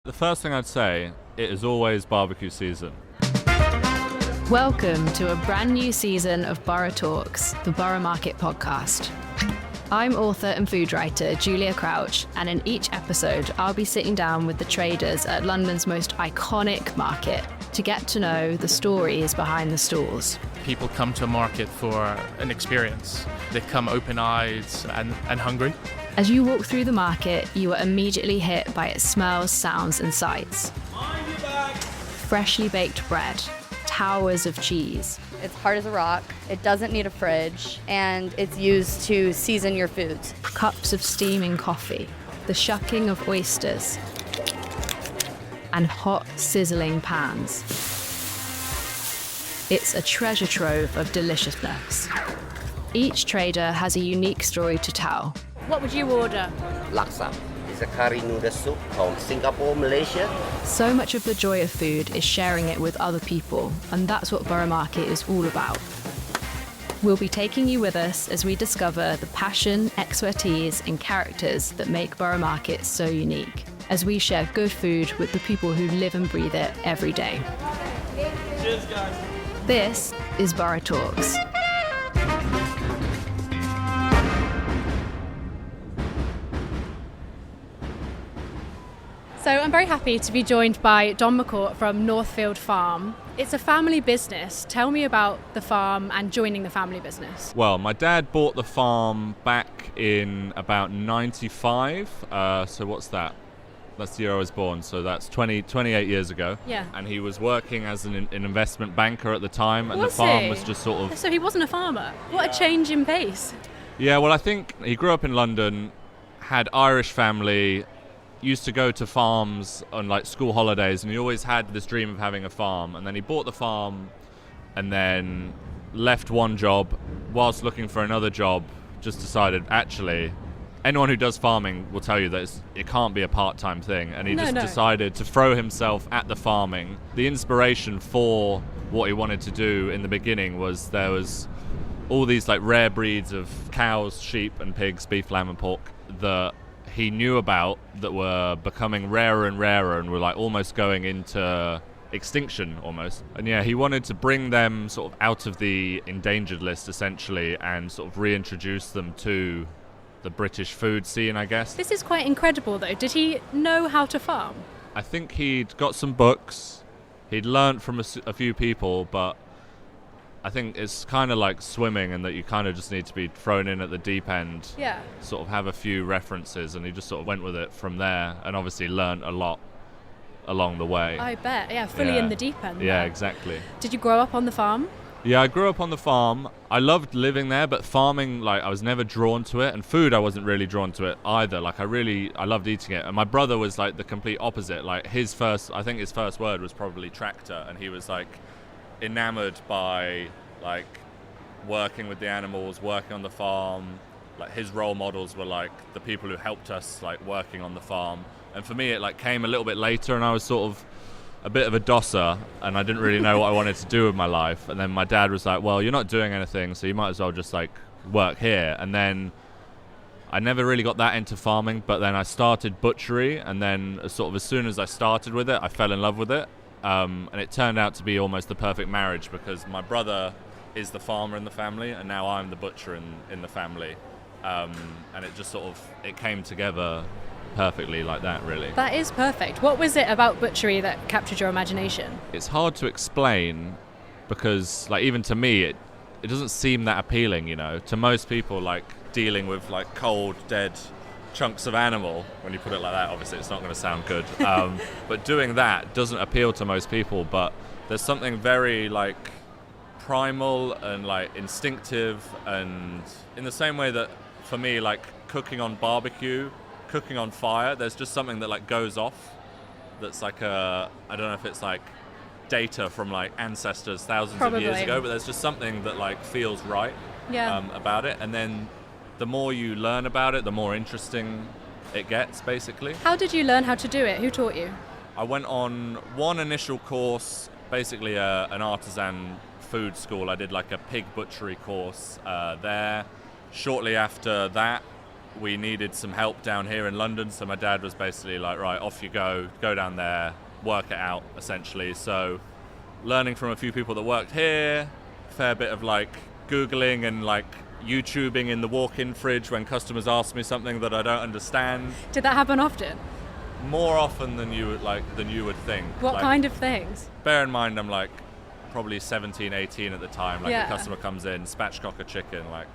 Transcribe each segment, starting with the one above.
The first thing I'd say, it is always barbecue season. Welcome to a brand new season of Borough Talks, the Borough Market podcast. I'm author and food writer Giulia Crouch, and in each episode I'll be sitting down with the traders at London's most iconic market to get to know the stories behind the stalls. People come to a market for an experience. They come open-eyed and hungry. As you walk through the market, you are immediately hit by its smells, sounds and sights. Freshly baked bread, towers of cheese. It's hard as a rock, it doesn't need a fridge, and it's used to season your foods. Cups of steaming coffee, the shucking of oysters, and hot, sizzling pans. It's a treasure trove of deliciousness. Each trader has a unique story to tell. What would you order? Laksa. It's a curry noodle soup from Singapore, Malaysia. So much of the joy of food is sharing it with other people, and that's what Borough Market is all about. We'll be taking you with us as we discover the passion, expertise, and characters that make Borough Market so unique, as we share good food with the people who live and breathe it every day. Cheers, guys. This is Borough Talks. So I'm very happy to be joined by Dom McCourt from Northfield Farm. It's a family business. Tell me about the farm and joining the family business. Well, my dad bought the farm back in about 95. So what's that? That's the year I was born, so that's 28 years ago. Yeah. And he was working as an investment banker at the time, and Was the farm he? was just sort of... So he wasn't a farmer. What a change in pace. Yeah, well, I think he grew up in London, had Irish family, used to go to farms on like school holidays, and he always had this dream of having a farm. And then he bought the farm and then left one job, whilst looking for another job, just decided, actually, anyone who does farming will tell you that it can't be a part-time thing. And he decided to throw himself at the farming. The inspiration for what he wanted to do in the beginning was there was all these like rare breeds of cows, sheep and pigs, beef, lamb and pork that he knew about that were becoming rarer and rarer and were like almost going into extinction almost. And yeah, he wanted to bring them sort of out of the endangered list essentially and sort of reintroduce them to the British food scene, I guess. This is quite incredible though. Did he know how to farm? I think he'd got some books, he'd learnt from a few people, but I think it's kind of like swimming in that you kind of just need to be thrown in at the deep end. Yeah. Sort of have a few references, and he just sort of went with it from there and obviously learnt a lot along the way. I bet. Yeah, fully in the deep end. Yeah, there. exactly. Did you grow up on the farm? Yeah, I grew up on the farm. I loved living there, but farming, like, I was never drawn to it, and food I wasn't really drawn to it either. Like, I loved eating it, and my brother was like the complete opposite. Like, his first word was probably tractor, and he was like enamored by like working with the animals, working on the farm. Like, his role models were like the people who helped us like working on the farm. And for me it like came a little bit later, and I was sort of a bit of a dosser and I didn't really know what I wanted to do with my life. And then my dad was like, well, you're not doing anything, so you might as well just like work here. And then I never really got that into farming, but then I started butchery, and then sort of as soon as I started with it I fell in love with it. And it turned out to be almost the perfect marriage, because my brother is the farmer in the family and now I'm the butcher in the family. And it just sort of, it came together perfectly like that, really. That is perfect. What was it about butchery that captured your imagination? It's hard to explain because, like, even to me, it doesn't seem that appealing, you know. To most people, like, dealing with, like, cold, dead chunks of animal, when you put it like that, obviously it's not going to sound good. But doing that doesn't appeal to most people, but there's something very, like, primal and, like, instinctive, and in the same way that, for me, like, cooking on barbecue, cooking on fire, there's just something that like goes off that's like I don't know if it's like data from like ancestors thousands of years ago, but there's just something that like feels right about it. And then the more you learn about it, the more interesting it gets, basically. How did you learn how to do it? Who taught you? I went on one initial course, basically an artisan food school. I did like a pig butchery course there. Shortly after that, we needed some help down here in London, so my dad was basically like, right, off you go down there, work it out, essentially. So learning from a few people that worked here, fair bit of like Googling and like YouTubing in the walk-in fridge when customers ask me something that I don't understand. Did that happen often? More often than you would think. What like, kind of things? Bear in mind I'm like probably 17, 18 at the time. Like Yeah. a customer comes in, spatchcock a chicken, like,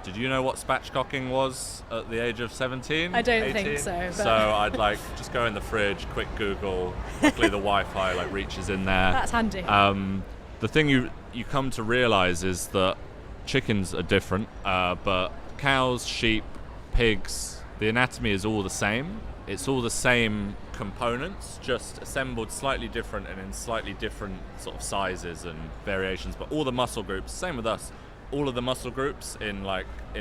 did you know what spatchcocking was at the age of 17? I don't 18? think so, but- So I'd like just go in the fridge, quick Google. Luckily the Wi-Fi like reaches in there. That's handy. The thing you come to realize is that chickens are different, but cows, sheep, pigs, the anatomy is all the same. It's all the same components, just assembled slightly different and in slightly different sort of sizes and variations. But all the muscle groups, same with us. All of the muscle groups in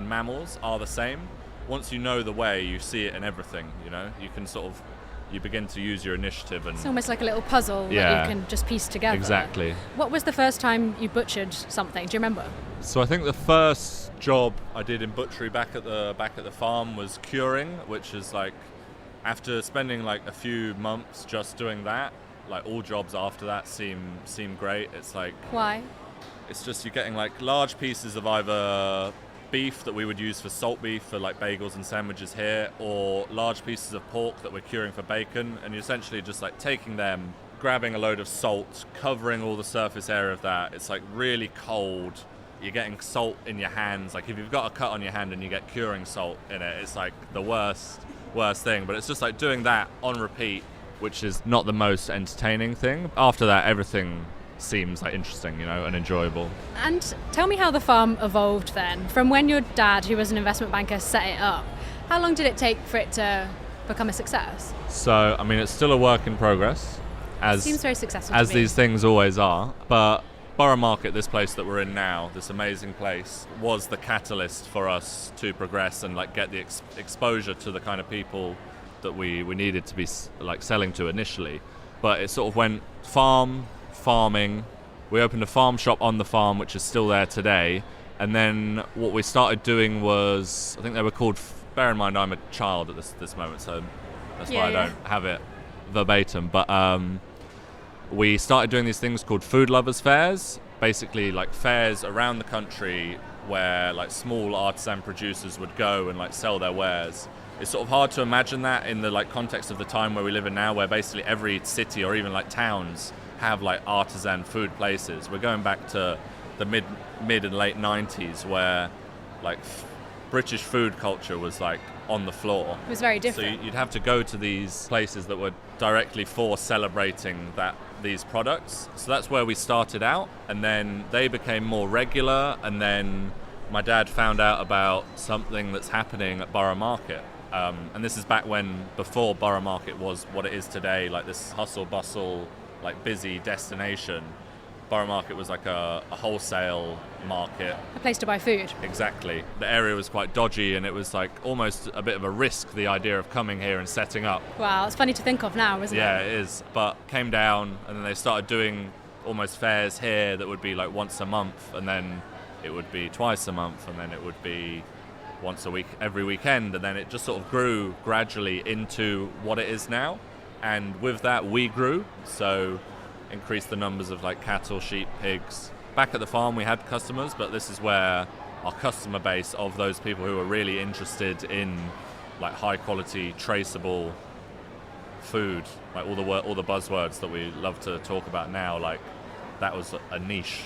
mammals are the same. Once you know the way, you see it in everything. You know, you begin to use your initiative and. It's almost like a little puzzle that Yeah. you can just piece together. Exactly. What was the first time you butchered something? Do you remember? So I think the first job I did in butchery back at the farm was curing, which is like, after spending like a few months just doing that, like all jobs after that seem great. It's like, Why? it's just you're getting like large pieces of either beef that we would use for salt beef for like bagels and sandwiches here, or large pieces of pork that we're curing for bacon, and you're essentially just like taking them, grabbing a load of salt, covering all the surface area of that. It's like really cold. You're getting salt in your hands. Like if you've got a cut on your hand and you get curing salt in it, it's like the worst thing. But it's just like doing that on repeat, which is not the most entertaining thing. After that, everything seems like interesting, you know, and enjoyable. And tell me how the farm evolved then, from when your dad, who was an investment banker, set it up. How long did it take for it to become a success? So, I mean, it's still a work in progress, as Seems very successful as to me. these things always are. But Borough Market, this place that we're in now, this amazing place, was the catalyst for us to progress and like get the exposure to the kind of people that we needed to be like selling to initially. But it sort of went farming. We opened a farm shop on the farm, which is still there today. And then what we started doing was, I think they were called, bear in mind I'm a child at this moment, so that's why I don't have it verbatim. But we started doing these things called food lovers fairs, basically like fairs around the country where like small artisan producers would go and like sell their wares. It's sort of hard to imagine that in the like context of the time where we live in now, where basically every city or even like towns have like artisan food places. We're going back to the mid and late 90s, where like British food culture was like on the floor. It was very different. So you'd have to go to these places that were directly for celebrating these products. So that's where we started out, and then they became more regular, and then my dad found out about something that's happening at Borough Market. And this is back before Borough Market was what it is today, like this hustle bustle, like busy destination. Borough Market was like a wholesale market. A place to buy food. Exactly. The area was quite dodgy, and it was like almost a bit of a risk, the idea of coming here and setting up. Wow, it's funny to think of now, isn't Yeah, it? it is. But came down, and then they started doing almost fairs here that would be like once a month, and then it would be twice a month, and then it would be once a week, every weekend, and then it just sort of grew gradually into what it is now. And with that, we grew, so increased the numbers of like cattle, sheep, pigs. Back at the farm, we had customers, but this is where our customer base of those people who are really interested in like high quality, traceable food, like all the buzzwords that we love to talk about now, like that was a niche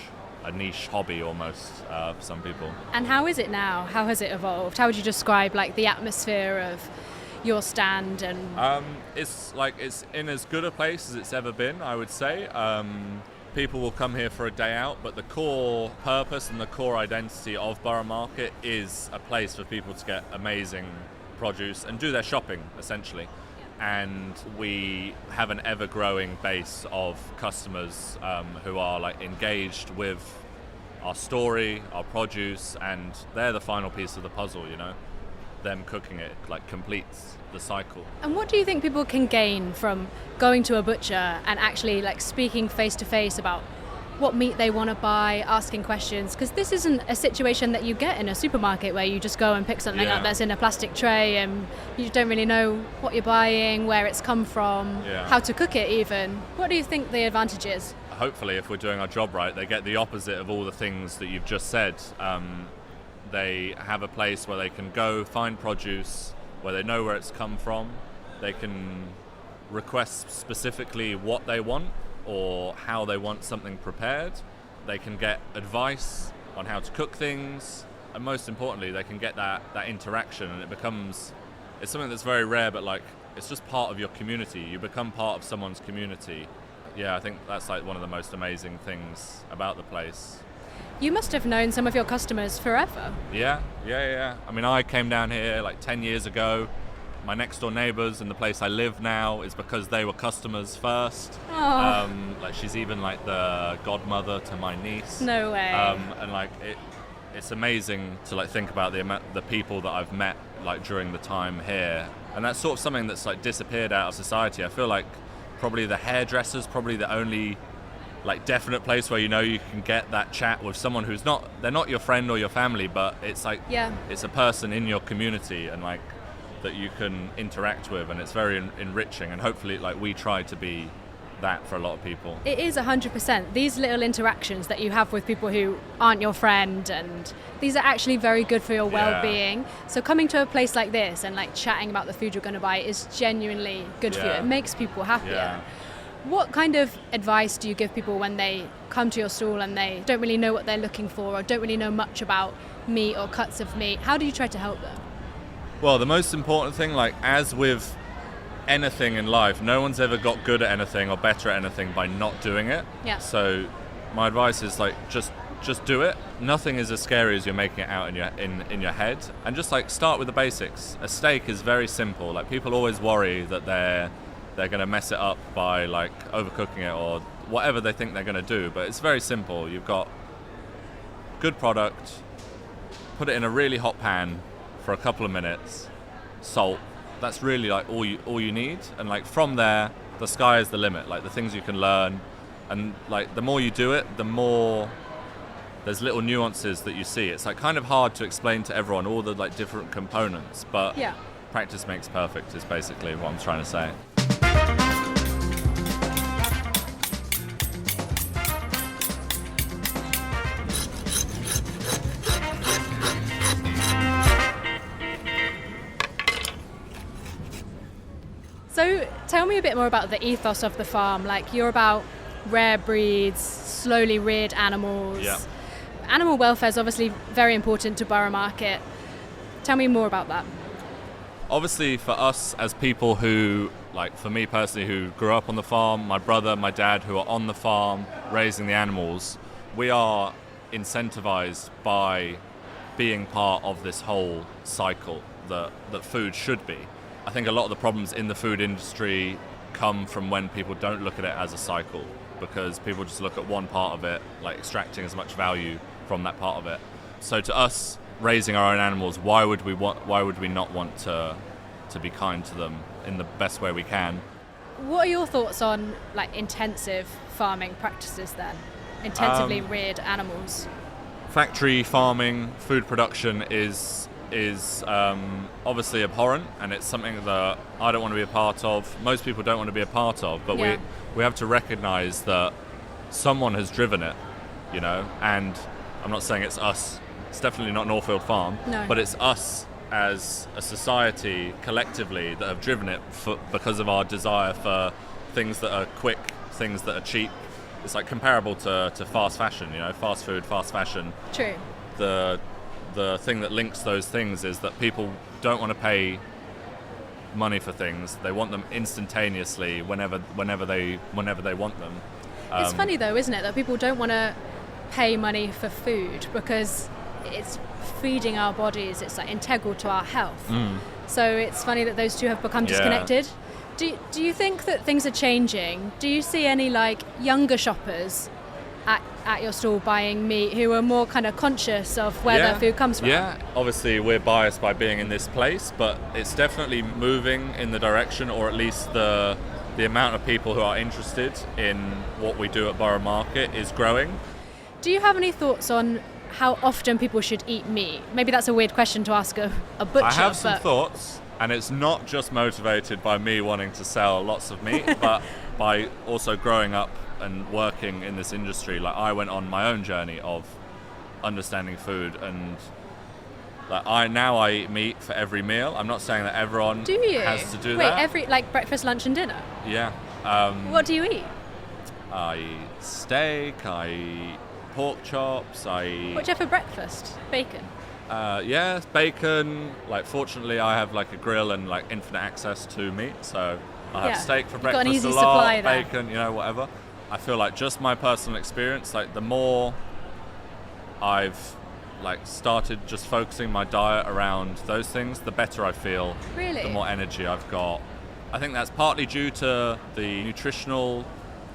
hobby almost for some people. And how is it now? How has it evolved? How would you describe like the atmosphere of your stand? And it's in as good a place as it's ever been, I would say. People will come here for a day out, but the core purpose and the core identity of Borough Market is a place for people to get amazing produce and do their shopping, essentially. And we have an ever-growing base of customers who are like engaged with our story, our produce, and they're the final piece of the puzzle, you know. Them cooking it like completes the cycle. And what do you think people can gain from going to a butcher and actually like speaking face to face about what meat they want to buy, asking questions, because this isn't a situation that you get in a supermarket where you just go and pick something up that's in a plastic tray and you don't really know what you're buying, where it's come from, how to cook it even. What do you think the advantage is? Hopefully, if we're doing our job right, they get the opposite of all the things that you've just said. They have a place where they can go find produce, where they know where it's come from. They can request specifically what they want or how they want something prepared. They can get advice on how to cook things, and most importantly, they can get that interaction, and it's something that's very rare, but like it's just part of your community. You become part of someone's community. Yeah, I think that's like one of the most amazing things about the place. You must have known some of your customers forever. Yeah. I mean, I came down here like 10 years ago. My next door neighbours and the place I live now is because they were customers first. Like she's even like the godmother to my niece. No way. And like it's amazing to like think about the people that I've met like during the time here, and that's sort of something that's like disappeared out of society. I feel like probably the hairdresser's probably the only like definite place where you know you can get that chat with someone who's they're not your friend or your family, but it's like it's a person in your community and like that you can interact with, and it's very enriching, and hopefully like we try to be that for a lot of people. It is 100%. These little interactions that you have with people who aren't your friend, and these are actually very good for your well-being. So coming to a place like this and like chatting about the food you're going to buy is genuinely good for you. It makes people happier. What kind of advice do you give people when they come to your stall and they don't really know what they're looking for or don't really know much about meat or cuts of meat? How do you try to help them? Well, the most important thing, like as with anything in life, no one's ever got good at anything or better at anything by not doing it. Yeah. So my advice is like just do it. Nothing is as scary as you're making it out in your head, and just like start with the basics. A steak is very simple. Like people always worry that they're going to mess it up by like overcooking it or whatever they think they're going to do, but it's very simple. You've got good product, put it in a really hot pan for a couple of minutes, salt. That's really like all you need, and like from there the sky is the limit. Like the things you can learn, and like the more you do it, the more there's little nuances that you see. It's like kind of hard to explain to everyone all the like different components, but practice makes perfect is basically what I'm trying to say. So tell me a bit more about the ethos of the farm. Like you're about rare breeds, slowly reared animals. Yeah. Animal welfare is obviously very important to Borough Market. Tell me more about that. Obviously for us as people who, like for me personally, who grew up on the farm, my brother, my dad, who are on the farm raising the animals, we are incentivized by being part of this whole cycle that food should be. I think a lot of the problems in the food industry come from when people don't look at it as a cycle, because people just look at one part of it, like extracting as much value from that part of it. So to us, raising our own animals, why would we not want to be kind to them in the best way we can? What are your thoughts on like intensive farming practices then? Intensively reared animals? Factory farming, food production is obviously abhorrent, and it's something that I don't want to be a part of. Most people don't want to be a part of, but we have to recognise that someone has driven it, you know, and I'm not saying it's us. It's definitely not Northfield Farm, but it's us as a society collectively that have driven it because of our desire for things that are quick, things that are cheap. It's like comparable to fast fashion, you know, fast food, fast fashion. True. The thing that links those things is that people don't want to pay money for things. They want them instantaneously whenever they want them. It's funny though, isn't it, that people don't want to pay money for food because it's feeding our bodies. It's like integral to our health. So it's funny that those two have become disconnected. Do you think that things are changing? Do you see any like younger shoppers at your stall buying meat who are more kind of conscious of where their food comes from? Yeah, obviously we're biased by being in this place, but it's definitely moving in the direction, or at least the the amount of people who are interested in what we do at Borough Market is growing. Do you have any thoughts on how often people should eat meat? Maybe that's a weird question to ask a butcher. I have some thoughts, and it's not just motivated by me wanting to sell lots of meat, but by also growing up and working in this industry. Like, I went on my own journey of understanding food, and like I eat meat for every meal. I'm not saying that everyone has to do that. Wait, like breakfast, lunch and dinner? Yeah. What do you eat? I eat steak, I eat pork chops, What do you have for breakfast? Bacon? Yeah, bacon. Like, fortunately, I have like a grill and like infinite access to meat, so I have steak for breakfast, got an easy a supply lot, there. bacon, whatever. I feel like just my personal experience, like the more I've like started just focusing my diet around those things, the better I feel. Really? The more energy I've got. I think that's partly due to the nutritional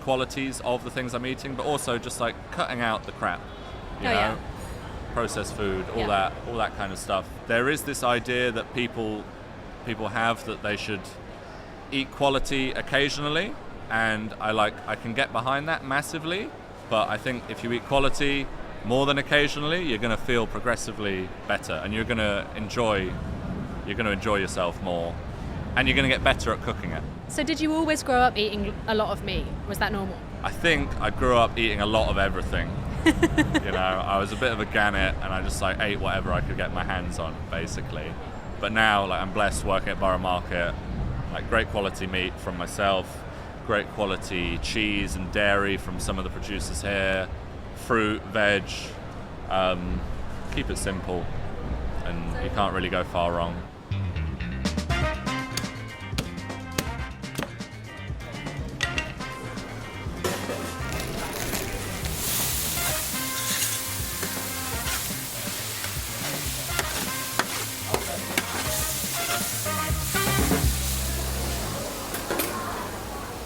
qualities of the things I'm eating, but also just like cutting out the crap, you know, yeah. processed food, all that kind of stuff. There is this idea that people have that they should eat quality occasionally, and I can get behind that massively, but I think if you eat quality more than occasionally, you're going to feel progressively better, and you're going to enjoy yourself more, and you're going to get better at cooking it. So did you always grow up eating a lot of meat? Was that normal? I think I grew up eating a lot of everything. I was a bit of a gannet, and I just like ate whatever I could get my hands on, basically. But now, like, I'm blessed working at Borough Market, like great quality meat from myself, great quality cheese and dairy from some of the producers here, fruit, veg. Keep it simple, and you can't really go far wrong.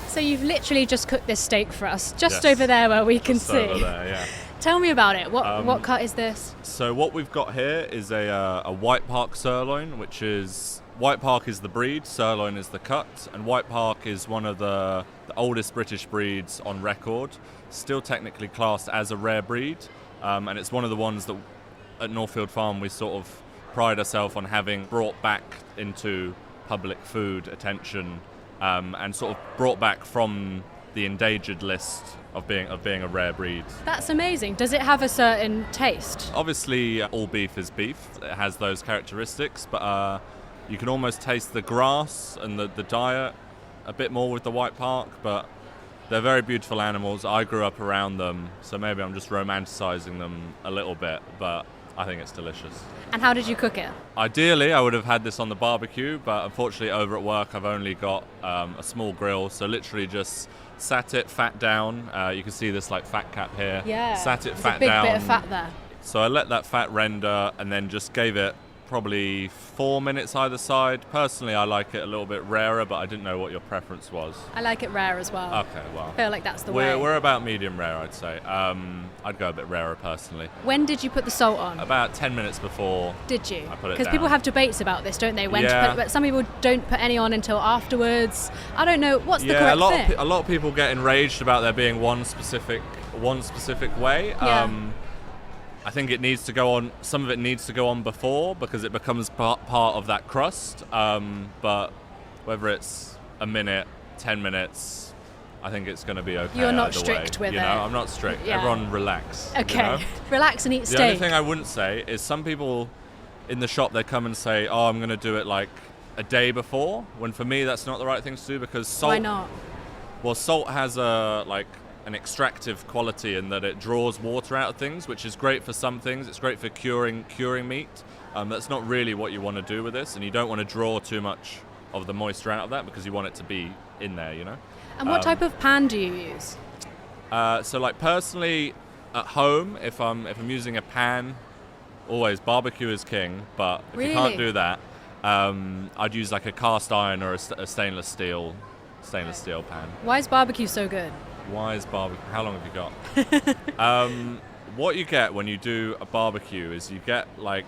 So you've literally just cooked this steak for us, just Yes. over there where we can Just see. over there, yeah. Tell me about it. What cut is this? So what we've got here is a White Park sirloin, which is White Park is the breed, sirloin is the cut, and White Park is one of the oldest British breeds on record, still technically classed as a rare breed, and it's one of the ones that at Northfield Farm we sort of pride ourselves on having brought back into public food attention, and sort of brought back from the endangered list of being a rare breed. That's amazing. Does it have a certain taste? Obviously, all beef is beef. It has those characteristics, but you can almost taste the grass and the diet a bit more with the White Park, but they're very beautiful animals. I grew up around them, so maybe I'm just romanticising them a little bit, but I think it's delicious. And how did you cook it? Ideally, I would have had this on the barbecue, but unfortunately over at work I've only got a small grill, so literally just sat it fat down. You can see this like fat cap here. Yeah. Sat it There's fat a big down. bit of fat there. So I let that fat render and then just gave it probably 4 minutes either side. Personally, I like it a little bit rarer, but I didn't know what your preference was. I like it rare as well. Okay, well. I feel like that's the way. We're about medium rare, I'd say. I'd go a bit rarer personally. When did you put the salt on? About 10 minutes before. Did you? I put it Because people down. have debates about this, don't they? When to Yeah. put it, but some people don't put any on until afterwards. I don't know. What's the correct thing? A lot of people get enraged about there being one specific way. Yeah. I think it needs to go on. Some of it needs to go on before because it becomes part of that crust. But whether it's a minute, 10 minutes, I think it's going to be okay. You're not either strict way. with You it. know, I'm not strict. Yeah. Everyone relax. Okay. You know? Relax and eat The steak. only thing I wouldn't say is some people in the shop, they come and say, "Oh, I'm going to do it like a day before." When for me, that's not the right thing to do because salt. Why not? Well, salt has an extractive quality in that it draws water out of things, which is great for some things. It's great for curing meat. That's not really what you want to do with this, and you don't want to draw too much of the moisture out of that because you want it to be in there, you know. And what type of pan do you use? So, like personally, at home, if I'm using a pan, always barbecue is king. But if you can't Really? do that, I'd use like a cast iron or a stainless steel pan. Why is barbecue so good? Why is barbecue? How long have you got? What you get when you do a barbecue is you get like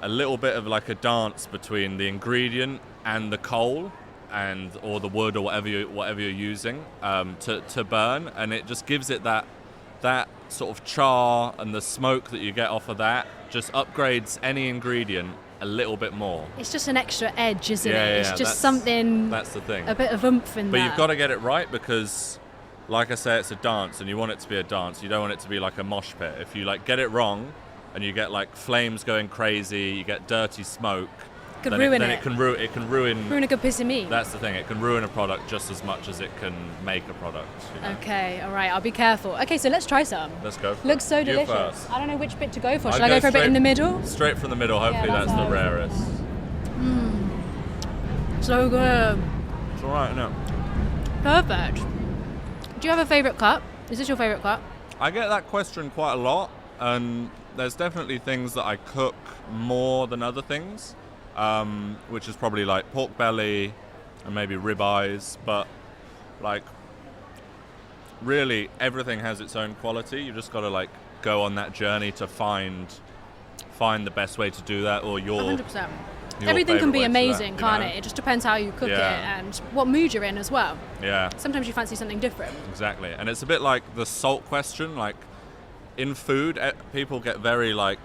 a little bit of like a dance between the ingredient and the coal. and or the wood or whatever you're using to burn, and it just gives it that sort of char, and the smoke that you get off of that just upgrades any ingredient a little bit more. It's just an extra edge, isn't it? Yeah, It's just something. That's the thing. A bit of oomph in But that. you've got to get it right, because, like I say, it's a dance, and you want it to be a dance. You don't want it to be like a mosh pit. If you like get it wrong, and you get like flames going crazy, you get dirty smoke. Could then ruin it. it. It can ruin a good piece of meat. That's the thing. It can ruin a product just as much as it can make a product. You know? Okay, all right. I'll be careful. Okay, so let's try some. Let's go. Looks so You delicious. first. I don't know which bit to go for. I'd Should I go for a bit in the straight- middle? Straight from the middle. Hopefully that's that's the how- rarest. So good. It's all right, no. Perfect. Do you have a favourite cut? Is this your favourite cut? I get that question quite a lot, and there's definitely things that I cook more than other things, which is probably like pork belly and maybe ribeyes, but like really everything has its own quality. You just got to like go on that journey to find the best way to do that, or your 100%. your Everything can favourite be way to amazing, that, you can't know? it? It just depends how you cook Yeah. it and what mood you're in as well. Yeah. Sometimes you fancy something different. Exactly, and it's a bit like the salt question. Like in food, people get very like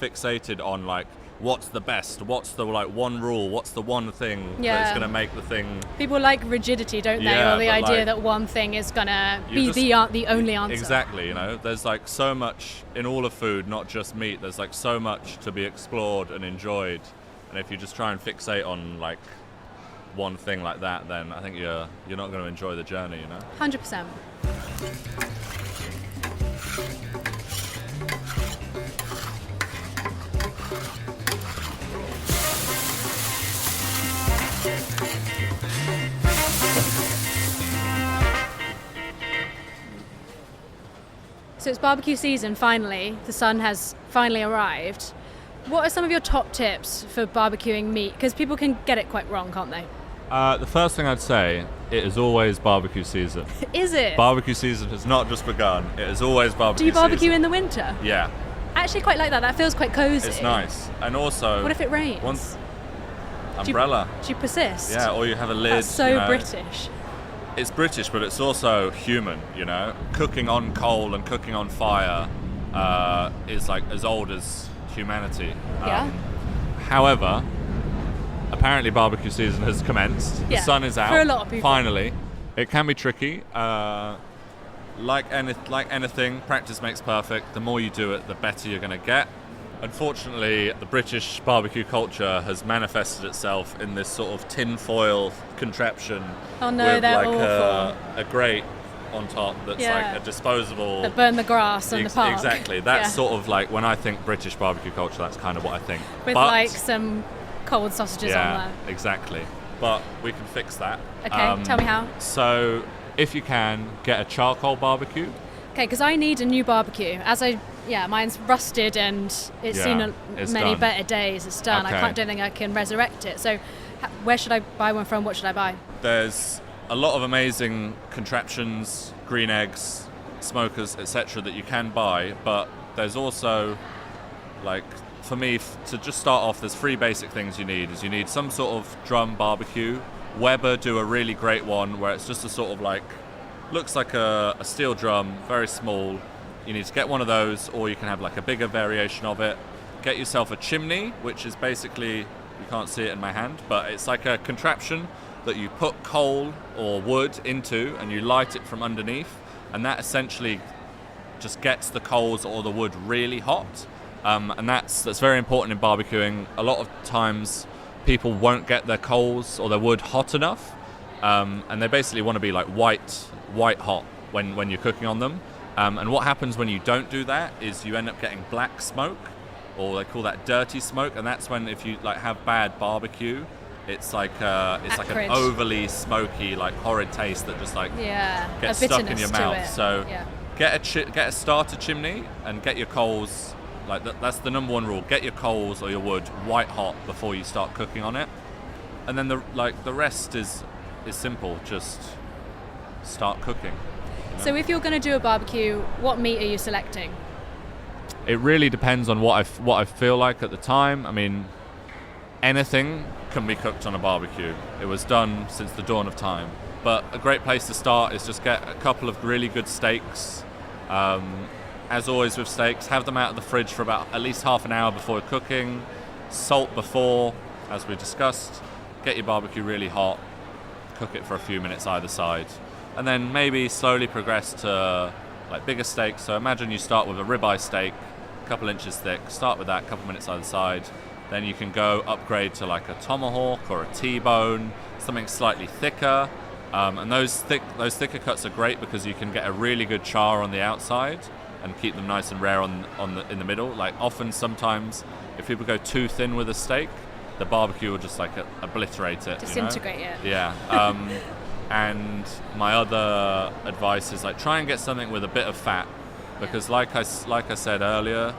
fixated on like what's the best, what's the like one rule, what's the one thing Yeah. that's going to make the thing. People like rigidity, don't they? Yeah, Or the but, idea like, that one thing is gonna you be just- the only answer. Exactly, you know, there's like so much in all of food, not just meat. There's like so much to be explored and enjoyed, and if you just try and fixate on like one thing like that, then I think you're not going to enjoy the journey, you know. 100%. So it's barbecue season finally. The sun has finally arrived. What are some of your top tips for barbecuing meat? Because people can get it quite wrong, can't they? The first thing I'd say, it is always barbecue season. Is it? Barbecue season has not just begun, it is always barbecue Do you barbecue season. in the winter? Yeah, I actually quite like that. That feels quite cozy. it's nice. And also... What if it rains? Umbrella. Do you persist? Yeah, or you have a lid. That's so you know. British. It's British, but it's also human, you know? Cooking on coal and cooking on fire is like as old as humanity. Yeah. However, apparently barbecue season has commenced. Yeah, The sun is out. for a lot of people. Finally. It can be tricky. Like anything, practice makes perfect. The more you do it, the better you're going to get. Unfortunately, the British barbecue culture has manifested itself in this sort of tinfoil contraption Oh no, with they're like awful. a grate on top that's Yeah. like a disposable. That burn the grass and the park. Exactly. That's Yeah. sort of like when I think British barbecue culture. That's kind of what I think. With But- like some cold sausages yeah, on there. exactly. But we can fix that. Okay, tell me how. So, if you can, get a charcoal barbecue. Okay, because I need a new barbecue. Mine's rusted and it's Yeah, seen it's many done. better days. It's done. Okay. Don't think I can resurrect it. So, where should I buy one from? What should I buy? There's a lot of amazing contraptions, green eggs, smokers, etc. that you can buy, but there's also, like, for me, to just start off, there's three basic things you need. You need some sort of drum barbecue. Weber do a really great one where it's just a sort of like, looks like a steel drum, very small. You need to get one of those, or you can have like a bigger variation of it. Get yourself a chimney, which is basically, you can't see it in my hand, but it's like a contraption that you put coal or wood into and you light it from underneath, and that essentially just gets the coals or the wood really hot. And that's very important in barbecuing. A lot of times people won't get their coals or their wood hot enough, and they basically want to be like white hot when you're cooking on them. And what happens when you don't do that is you end up getting black smoke, or they call that dirty smoke, and that's when, if you like have bad barbecue, it's like an Acrid. overly smoky, like horrid taste that just like Yeah, gets a stuck in bitterness your to mouth. it. So yeah. get a starter chimney and get your coals. Like that's the number one rule. Get your coals or your wood white hot before you start cooking on it, and then the rest is simple. Just start cooking. So if you're going to do a barbecue, what meat are you selecting? It really depends on what I feel like at the time. I mean, anything can be cooked on a barbecue. It was done since the dawn of time. But a great place to start is just get a couple of really good steaks. As always with steaks, have them out of the fridge for about at least half an hour before cooking. Salt before, as we discussed. Get your barbecue really hot. Cook it for a few minutes either side. And then maybe slowly progress to like bigger steaks. So imagine you start with a ribeye steak, a couple inches thick. Start with that, a couple minutes either side. Then you can go upgrade to like a tomahawk or a T-bone, something slightly thicker. And those thicker cuts are great because you can get a really good char on the outside and keep them nice and rare in the middle. Like often, sometimes, if people go too thin with a steak, the barbecue will just like obliterate it. Disintegrate it. Yeah. And my other advice is like try and get something with a bit of fat, because like I said earlier,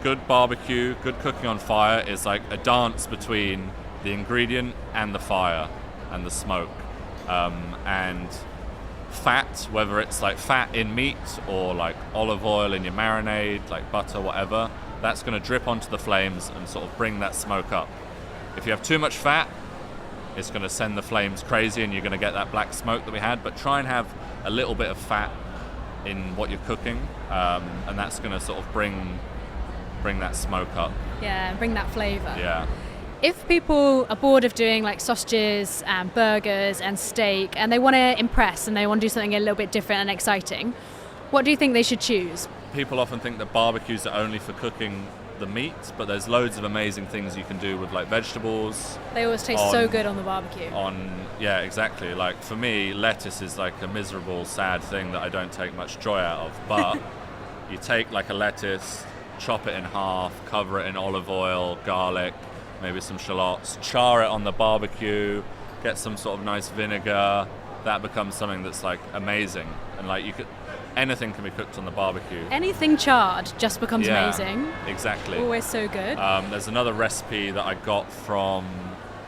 good barbecue, good cooking on fire is like a dance between the ingredient and the fire and the smoke. And fat, whether it's like fat in meat or like olive oil in your marinade, like butter, whatever, that's going to drip onto the flames and sort of bring that smoke up. If you have too much fat, it's going to send the flames crazy and you're going to get that black smoke that we had. But try and have a little bit of fat in what you're cooking, and that's going to sort of bring that smoke up. Yeah, and bring that flavour. Yeah. If people are bored of doing like sausages and burgers and steak and they want to impress and they want to do something a little bit different and exciting, what do you think they should choose? People often think that barbecues are only for cooking the meat, but there's loads of amazing things you can do with like vegetables. They always taste so good on the barbecue. Yeah, exactly. Like for me, lettuce is like a miserable, sad thing that I don't take much joy out of. But you take like a lettuce, chop it in half, cover it in olive oil, garlic, maybe some shallots, char it on the barbecue, get some sort of nice vinegar. That becomes something that's like amazing. And like anything can be cooked on the barbecue. Anything charred just becomes amazing. Exactly. Always so good. There's another recipe that I got from,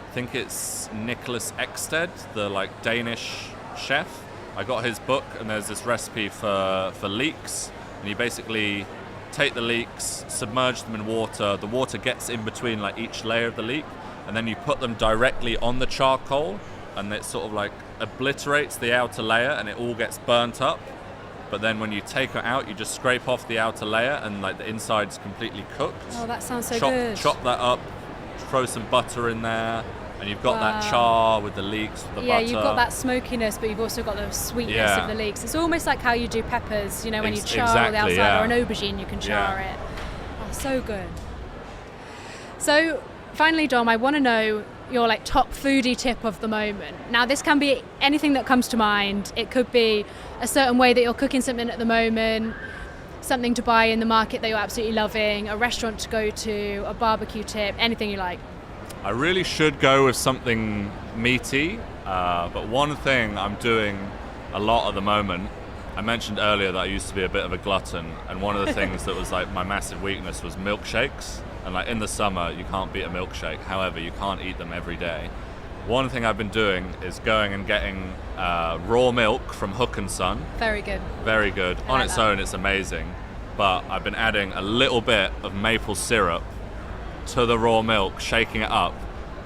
I think it's Nicholas Eksted, the like Danish chef. I got his book, and there's this recipe for leeks, and you basically take the leeks, submerge them in water. The water gets in between like each layer of the leek, and then you put them directly on the charcoal, and it sort of like obliterates the outer layer, and it all gets burnt up. But then when you take it out, you just scrape off the outer layer, and like the inside's completely cooked. Oh, that sounds so good. Chop that up, throw some butter in there, and you've got that char with the leeks, with the butter. Yeah, you've got that smokiness, but you've also got the sweetness of the leeks. It's almost like how you do peppers, you know, when you char the outside, or an aubergine, you can char it. Oh, so good. So, finally, Dom, I want to know your like top foodie tip of the moment. Now, this can be anything that comes to mind. It could be a certain way that you're cooking something at the moment, something to buy in the market that you're absolutely loving, a restaurant to go to, a barbecue tip, anything you like. I really should go with something meaty, but one thing I'm doing a lot at the moment, I mentioned earlier that I used to be a bit of a glutton, and one of the things that was like my massive weakness was milkshakes. And like in the summer, you can't beat a milkshake. However, you can't eat them every day. One thing I've been doing is going and getting raw milk from Hook & Son. Very good. Very good. On its own, it's amazing. But I've been adding a little bit of maple syrup to the raw milk, shaking it up,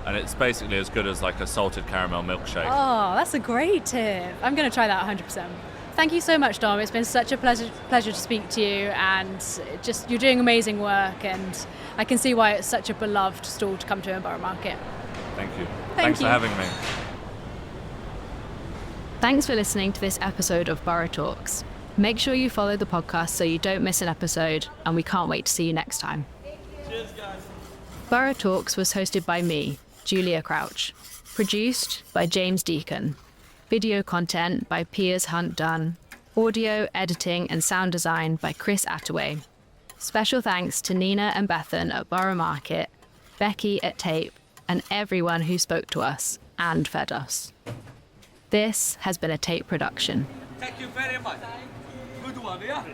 and it's basically as good as like a salted caramel milkshake. Oh, that's a great tip. I'm going to try that 100%. Thank you so much, Dom. It's been such a pleasure to speak to you, and just you're doing amazing work, and I can see why it's such a beloved stall to come to in Borough Market. Thank you. Thanks for having me. Thanks for listening to this episode of Borough Talks. Make sure you follow the podcast so you don't miss an episode, and we can't wait to see you next time. Cheers, guys. Borough Talks was hosted by me, Giulia Crouch. Produced by James Deacon. Video content by Piers Hunt Dunn. Audio, editing and sound design by Chris Attaway. Special thanks to Nina and Bethan at Borough Market, Becky at Tape, and everyone who spoke to us and fed us. This has been a Tape production. Thank you very much. Good one, yeah?